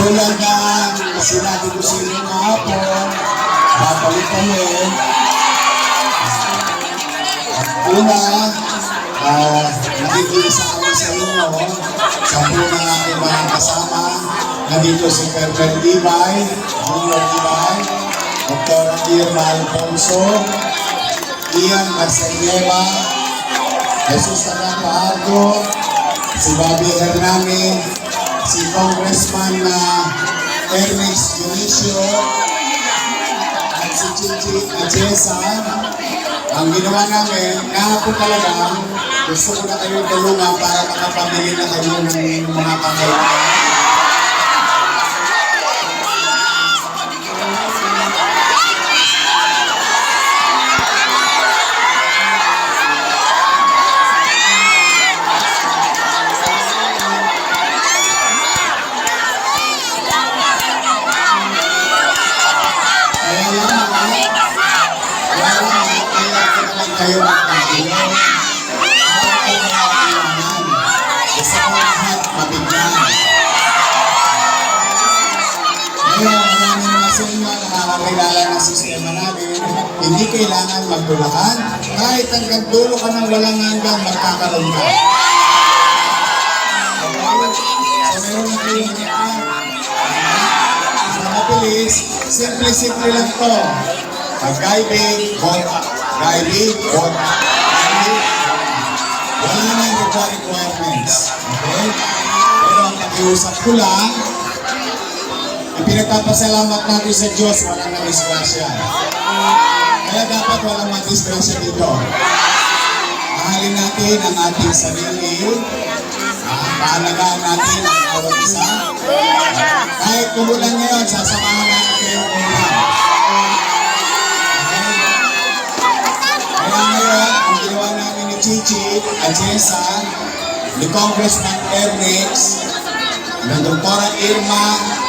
Tulad ng sinabi ko sa inyo kahapon, babalik kami. Una, nagigisa kami sa inyo sa ng aking mga kasama. Nandito si Perper Ibay, Junior Ibay, Dr. Irma Alfonso, Ian Marceleva, Jesus Tagapaardo, si Bobby Hernani, si Congressman Ernest Dionisio, at si Chichi Achesa. Ang ginawa namin, kahapon talaga, gusto ko na kayo tulungan para makapamili na kayo ng mga pangailangan. Kayo magpapilin. Kayo magpapilin. Gusto ko lahat mabigyan. Ngayon, marami mga sa inyo nakakakilala ng sistema namin. Hindi kailangan magtulakan. Kahit hanggang dulo ka ng walang hanggang magkakaroon ka. So, meron na kayo sa mabilis, simple-simple lang to. Pag-guiding, guiding, wala nang requirements. Okay? Pero ang pakiusap ko lang, ipinagpapasalamat natin sa Diyos, walang na-disgrasya. Kaya dapat walang ma-disgrasya dito. Mahalin natin ang ating sarili, paalagaan natin ang bawat isa. Kahit kumulan ngayon, sasamahan natin kayo ulam. Kaya ngayon, ang ginawa namin ni Chichi at Jessa, ni Congressman Ernest, ng Dr. Irma,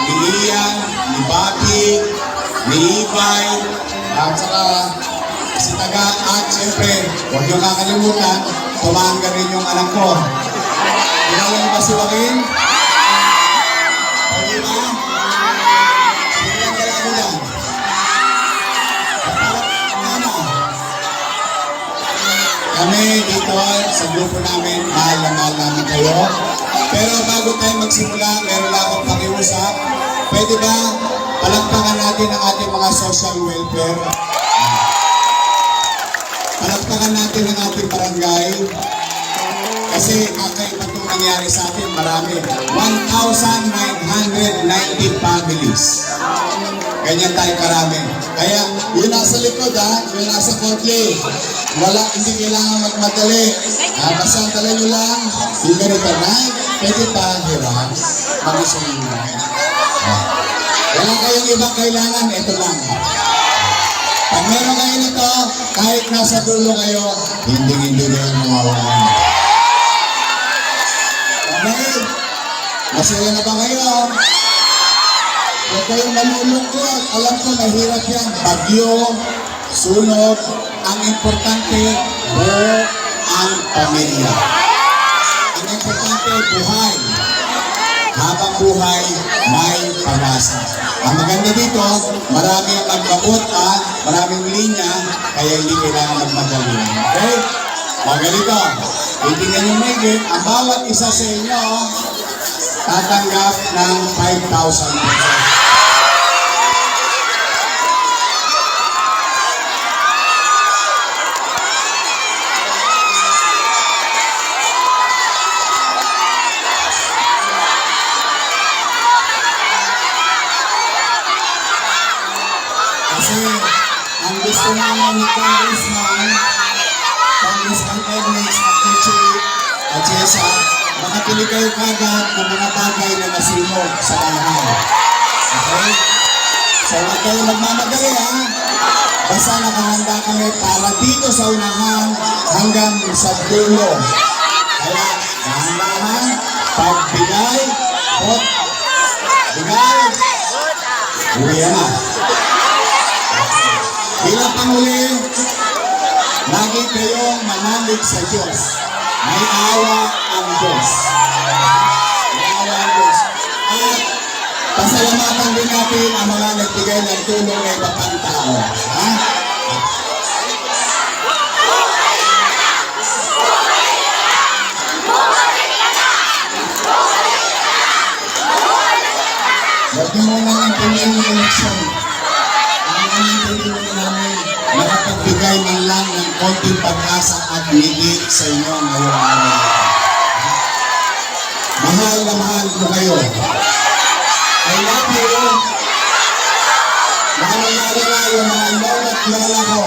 ni Ian, ni Bobby, ni Ibay, at saka si Taga, at siyempre, huwag nyo kakalimutan, tumangga rin yung anak ko. Kilala niyo ba si Joaquin? O di ba? Silang kalabo lang. Kami dito sa grupo namin, mahal na mahal namin kayo. Pero bago tayo magsimula, meron lang akong pakiusap. Pwede ba palakpakan natin ang ating mga social welfare? Palakpakan natin ang ating barangay. Kasi kakaiba itong nangyari sa atin, marami. 1,990 families. Ganyan tayo karami. Kaya, yun nasa likod yun nasa korte. Wala, hindi kailangan magmadali. Basta tala nyo lang, yung ganito na, pwede pa, hirap, mag-isunod na. Wala kayong ibang kailangan, ito lang. Pag meron kayo nito, kahit nasa dulo kayo, hindi na yung mawawalan. Okay? Masaya na ba kayo? Huwag kayong malulungkot. Alam ko, mahirap yan. Bagyo, sunog. Ang importante, buo ang pamilya. Ang importante, buhay. Habang buhay, may pag-asa. Ang maganda dito, marami ang magbabot, maraming linya, kaya hindi kailangan magmadali. Okay? O ganito, itingnan nyo maigit, ang bawat isa sa inyo, tatanggap ng 5,000 pesos. Kasi ang gusto namin ni Congressman Ernest at Chichi at Jessa, makapili kayo kagad ng mga bagay na nasimog sa bahay. Okay? So huwag kayo magmamadali Basta nakahanda kami para dito sa unahan hanggang sa dulo. Kaya dahan-dahan, pagbigay, bigay, uwi na. Bilang panghuli, lagi kayong manalig sa Diyos. May awa ang Diyos. May awa ang Diyos. At Pasalamatan din natin ang mga nagbigay ng tulong na iba pang tao. Ha? Huwag niyo muna ng piliin yung eleksyon. Ang piliin namin, makapagbigay man lang ng konting pag-asa at higit sa inyo ngayong araw. Mahal na mahal ko kayo. I love you. Mahal na yung mga lola at lola ko.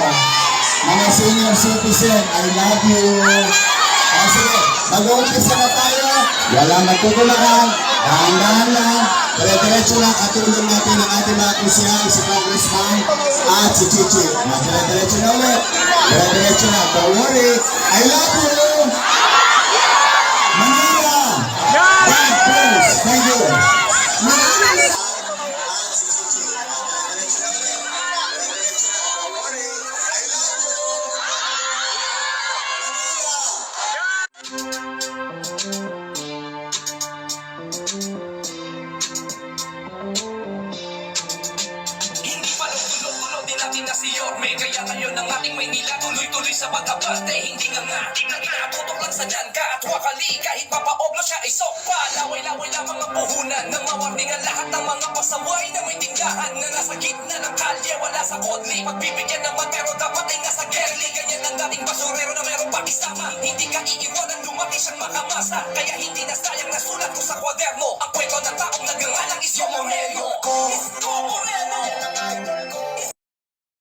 Mga senior citizen, I love you. Sige, mag-uumpisa na tayo. Wala magtutulakan. Dahan-dahan lang. Dire-diretso lang. Katulong natin ang ating mga kusyan, si Congressman at si Chichi. Dire-diretso na ulit. Dire-diretso na. Don't worry. I love you. Manila. God bless. Thank you. Hindi pa tulog-tulog din natin na si Yorme. Kaya ngayon ang ating Maynila tuloy-tuloy sa pagkabarte. Hindi nga nga, nakatutok lang sa dyan ka at wakali. Kahit papaoblo siya ay sokpa. Laway-laway lamang ang puhunan ng mawardingan lahat ng mga pasaway na may tindahan na nasa gitna ng kalye, wala sa kodli. Pagbibigyan naman pero dapat ay nasa gerli. Ganyan ang dating basurero na meron pakisama. Hindi ka iiwanan, lumaki siyang makamasa. Kaya hindi na sayang nasulat ko sa kwaderno ang kwento ng taong nagngangalang Isko Moreno. Isko Moreno!